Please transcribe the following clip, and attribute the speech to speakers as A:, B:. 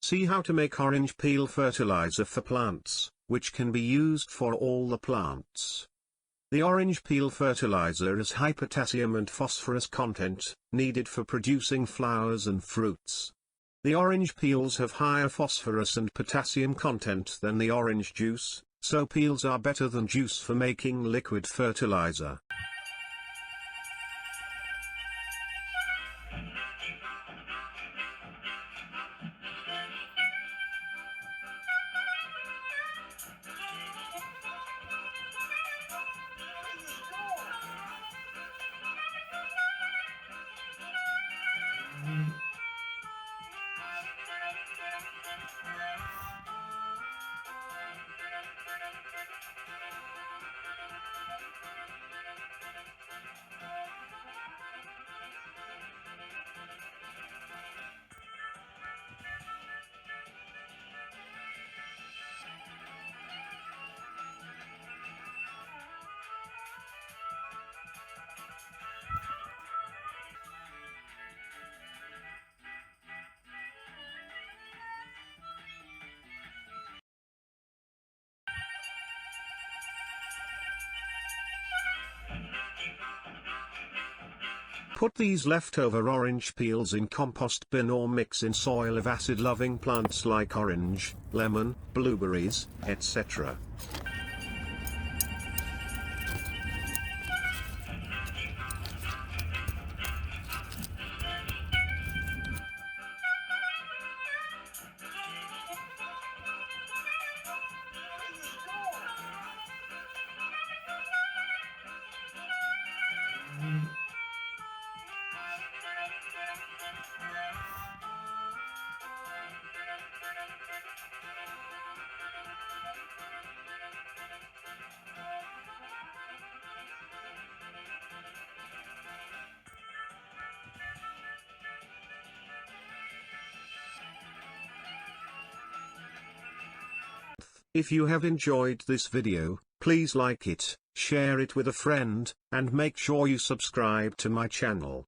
A: See how to make orange peel fertilizer for plants, which can be used for all the plants. The orange peel fertilizer has high potassium and phosphorus content, needed for producing flowers and fruits. The orange peels have higher phosphorus and potassium content than the orange juice, so peels are better than juice for making liquid fertilizer. Put these leftover orange peels in compost bin or mix in soil of acid-loving plants like orange, lemon, blueberries, etc. If you have enjoyed this video, please like it, share it with a friend, and make sure you subscribe to my channel.